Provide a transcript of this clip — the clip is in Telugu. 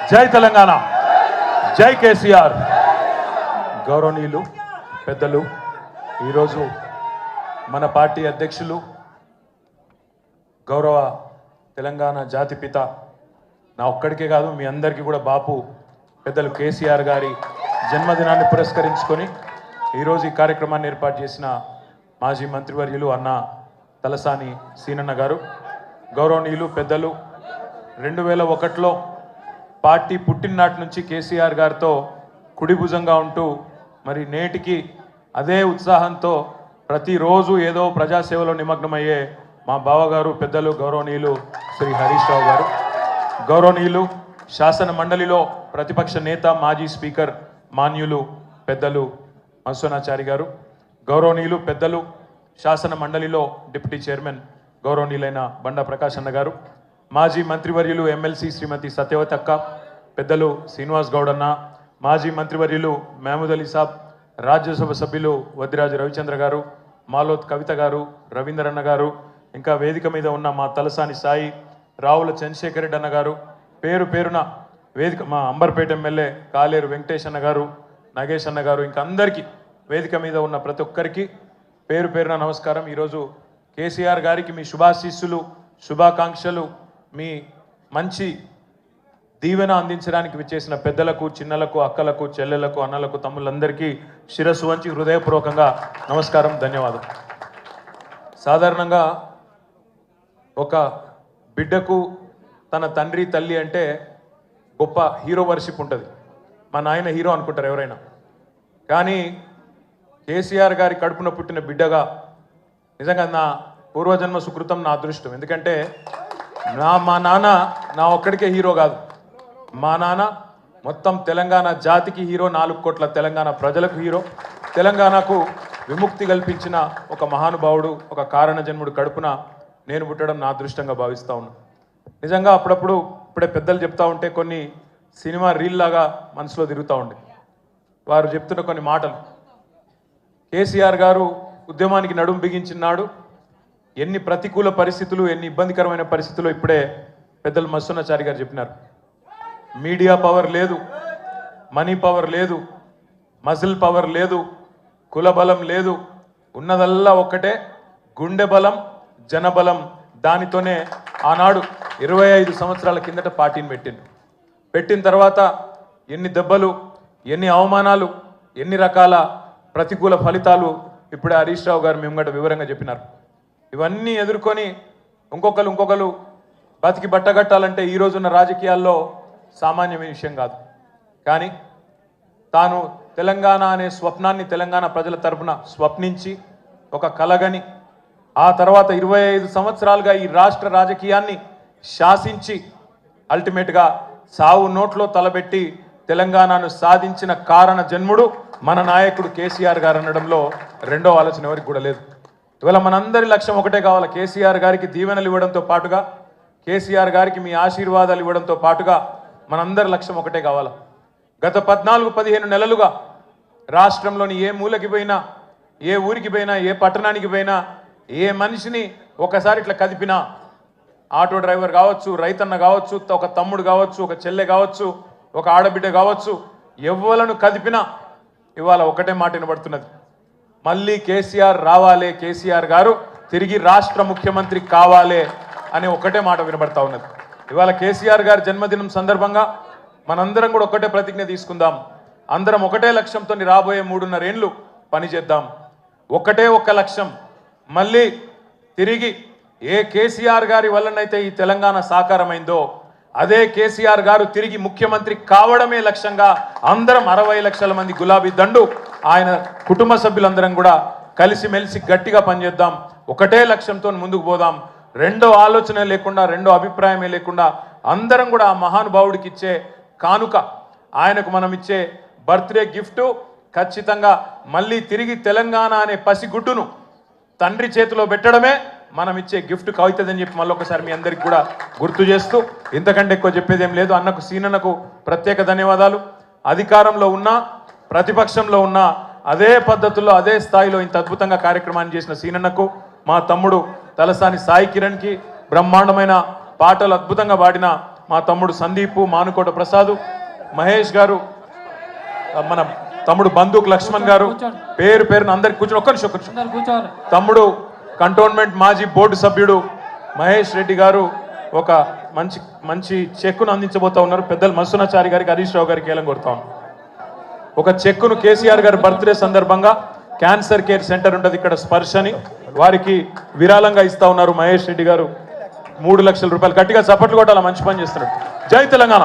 జై తెలంగాణ, జై కేసీఆర్. గౌరవనీయులు పెద్దలు, ఈరోజు మన పార్టీ అధ్యక్షులు గౌరవ తెలంగాణ జాతిపిత, నా ఒక్కడికే కాదు మీ అందరికీ కూడా బాపు పెద్దలు కేసీఆర్ గారి జన్మదినాన్ని పురస్కరించుకొని ఈరోజు ఈ కార్యక్రమాన్ని ఏర్పాటు చేసిన మాజీ మంత్రివర్యులు అన్న తలసాని సీనన్న గారు, గౌరవనీయులు పెద్దలు, 2001లో పార్టీ పుట్టిననాటి నుంచి కేసీఆర్ గారితో కుడిభుజంగా ఉంటూ మరి నేటికి అదే ఉత్సాహంతో ప్రతిరోజు ఏదో ప్రజాసేవలో నిమగ్నమయ్యే మా బావగారు పెద్దలు గౌరవనీయులు శ్రీ హరీష్ రావు గారు, గౌరవనీయులు శాసన మండలిలో ప్రతిపక్ష నేత మాజీ స్పీకర్ మాన్యులు పెద్దలు మధుసూదనాచారి గారు, గౌరవనీయులు పెద్దలు శాసన మండలిలో డిప్యూటీ చైర్మన్ గౌరవనీయులైన బండా ప్రకాష్ అన్న గారు, మాజీ మంత్రివర్యులు ఎమ్మెల్సీ శ్రీమతి సత్యవతి అక్క, పెద్దలు శ్రీనివాస్ గౌడ్ అన్న, మాజీ మంత్రివర్యులు మహమూద్ అలీ సాబ్, రాజ్యసభ సభ్యులు వద్దిరాజు రవిచంద్ర గారు, మాలోత్ కవిత గారు, రవీందర్ అన్న గారు, ఇంకా వేదిక మీద ఉన్న మా తలసాని సాయి, రావుల చంద్రశేఖర్ రెడ్డి అన్న గారు, పేరు పేరున వేదిక మా అంబర్పేట ఎమ్మెల్యే కాలేరు వెంకటేష్ అన్న గారు, నాగేష్ అన్న గారు, ఇంకా అందరికీ వేదిక మీద ఉన్న ప్రతి ఒక్కరికి పేరు పేరున నమస్కారం. ఈరోజు కేసీఆర్ గారికి మీ శుభాశీస్సులు, శుభాకాంక్షలు, మీ మంచి దీవెన అందించడానికి విచ్చేసిన పెద్దలకు, చిన్నలకు, అక్కలకు, చెల్లెలకు, అన్నలకు, తమ్ముళ్ళందరికీ శిరస్సు వంచి హృదయపూర్వకంగా నమస్కారం, ధన్యవాదాలు. సాధారణంగా ఒక బిడ్డకు తన తండ్రి తల్లి అంటే గొప్ప హీరో వర్షిప్ ఉంటుంది. మా నాయన హీరో అనుకుంటారు ఎవరైనా, కానీ కేసీఆర్ గారి కడుపున పుట్టిన బిడ్డగా నిజంగా నా పూర్వజన్మ సుకృతం, నా అదృష్టం. ఎందుకంటే మా నాన్న నా ఒక్కడికే హీరో కాదు, మా నాన్న మొత్తం తెలంగాణ జాతికి హీరో, 4 కోట్ల తెలంగాణ ప్రజలకు హీరో, తెలంగాణకు విముక్తి కల్పించిన ఒక మహానుభావుడు, ఒక కారణ జన్ముడు కడుపున నేను పుట్టడం నా అదృష్టంగా భావిస్తూ ఉన్నాను. నిజంగా అప్పుడప్పుడు ఇప్పుడే పెద్దలు చెప్తా ఉంటే కొన్ని సినిమా రీల్ లాగా మనసులో తిరుగుతూ ఉండే. వారు చెప్తున్న కొన్ని మాటలు, కేసీఆర్ గారు ఉద్యమానికి నడుం బిగించినాడు, ఎన్ని ప్రతికూల పరిస్థితులు, ఎన్ని ఇబ్బందికరమైన పరిస్థితులు ఇప్పుడే పెద్దలు మధుసూదనాచారి గారు చెప్పినారు. మీడియా పవర్ లేదు, మనీ పవర్ లేదు, మజిల్ పవర్ లేదు, కుల బలం లేదు, ఉన్నదల్లా ఒక్కటే గుండె బలం, జనబలం. దానితోనే ఆనాడు 25 సంవత్సరాల కిందట పార్టీని పెట్టిన తర్వాత ఎన్ని దెబ్బలు, ఎన్ని అవమానాలు, ఎన్ని రకాల ప్రతికూల ఫలితాలు ఇప్పుడే హరీష్ రావు గారు మేము వివరంగా చెప్పినారు. ఇవన్నీ ఎదుర్కొని ఇంకొకరు బతికి బట్టగట్టాలంటే ఈ రోజున్న రాజకీయాల్లో సామాన్యమైన విషయం కాదు. కానీ తాను తెలంగాణ అనే స్వప్నాన్ని తెలంగాణ ప్రజల తరపున స్వప్నించి ఒక కలగని, ఆ తర్వాత 25 సంవత్సరాలుగా ఈ రాష్ట్ర రాజకీయాన్ని శాసించి అల్టిమేట్గా సావు నోట్లో తలబెట్టి తెలంగాణను సాధించిన కారణ జన్ముడు మన నాయకుడు కేసీఆర్ గారు అనడంలో రెండో ఆలోచన ఎవరికి కూడా లేదు. ఇవాళ మనందరి లక్ష్యం ఒకటే కావాలి, కేసీఆర్ గారికి దీవెనలు ఇవ్వడంతో పాటుగా, కేసీఆర్ గారికి మీ ఆశీర్వాదాలు ఇవ్వడంతో పాటుగా మనందరి లక్ష్యం ఒకటే కావాలి. గత 14-15 నెలలుగా రాష్ట్రంలోని ఏ మూలకి పోయినా, ఏ ఊరికి పోయినా, ఏ పట్టణానికి పోయినా, ఏ మనిషిని ఒకసారి ఇట్లా కదిపినా, ఆటో డ్రైవర్ కావచ్చు, రైతన్న కావచ్చు, ఒక తమ్ముడు కావచ్చు, ఒక చెల్లె కావచ్చు, ఒక ఆడబిడ్డ కావచ్చు, ఎవ్వలను కదిపినా ఇవాళ ఒకటే మాట వినబడుతున్నది, మళ్ళీ కేసీఆర్ రావాలే, కేసీఆర్ గారు తిరిగి రాష్ట్ర ముఖ్యమంత్రి కావాలే అనే ఒకటే మాట వినబడతా ఉన్నది. ఇవాళ కేసీఆర్ గారి జన్మదినం సందర్భంగా మనందరం కూడా ఒకటే ప్రతిజ్ఞ తీసుకుందాం. అందరం ఒకటే లక్ష్యంతో రాబోయే 3.5 ఏళ్ళు పనిచేద్దాం. ఒకటే ఒక్క లక్ష్యం, మళ్ళీ తిరిగి ఏ కేసీఆర్ గారి వల్లనైతే ఈ తెలంగాణ సాకారమైందో అదే కేసీఆర్ గారు తిరిగి ముఖ్యమంత్రి కావడమే లక్ష్యంగా అందరం 60 లక్షల మంది గులాబీ దండు ఆయన కుటుంబ సభ్యులందరం కూడా కలిసిమెలిసి గట్టిగా పనిచేద్దాం. ఒకటే లక్ష్యంతో ముందుకు పోదాం. రెండో ఆలోచన లేకుండా, రెండో అభిప్రాయమే లేకుండా అందరం కూడా ఆ మహానుభావుడికి ఇచ్చే కానుక, ఆయనకు మనం ఇచ్చే బర్త్డే గిఫ్ట్ ఖచ్చితంగా మళ్ళీ తిరిగి తెలంగాణ అనే పసిగుడ్డును తండ్రి చేతిలో పెట్టడమే మనం ఇచ్చే గిఫ్ట్ అవుతుందని చెప్పి మళ్ళొకసారి మీ అందరికి కూడా గుర్తు చేస్తూ, ఇంతకంటే ఎక్కువ చెప్పేది ఏం లేదు. అన్నకు సీనన్నకు ప్రత్యేక ధన్యవాదాలు. అధికారంలో ఉన్నా, ప్రతిపక్షంలో ఉన్నా అదే పద్ధతుల్లో, అదే స్థాయిలో ఇంత అద్భుతంగా కార్యక్రమాన్ని చేసిన సీనన్నకు, మా తమ్ముడు తలసాని సాయి కిరణ్కి, బ్రహ్మాండమైన పాటలు అద్భుతంగా పాడిన మా తమ్ముడు సందీపు, మానుకోట ప్రసాద్, మహేష్ గారు, మన తమ్ముడు బందూక్ లక్ష్మణ్ గారు, పేరు పేరున అందరికి కూర్చొని ఒక్క నిమిషం. తమ్ముడు కంటోన్మెంట్ మాజీ బోర్డు సభ్యుడు మహేష్ రెడ్డి గారు ఒక మంచి మంచి చెక్కును అందించబోతా ఉన్నారు. పెద్దలు మసునాచారి గారికి, హరీష్ రావు గారికి ఏలం కొడతా ఉన్నారు. ఒక చెక్కును కేసీఆర్ గారి బర్త్డే సందర్భంగా క్యాన్సర్ కేర్ సెంటర్ ఉంటుంది ఇక్కడ స్పర్శని, వారికి విరాళంగా ఇస్తా ఉన్నారు మహేష్ రెడ్డి గారు 3 లక్షల రూపాయలు. గట్టిగా చప్పట్లు కొట్టాల, మంచి పని చేస్తున్నాడు. జై తెలంగాణ.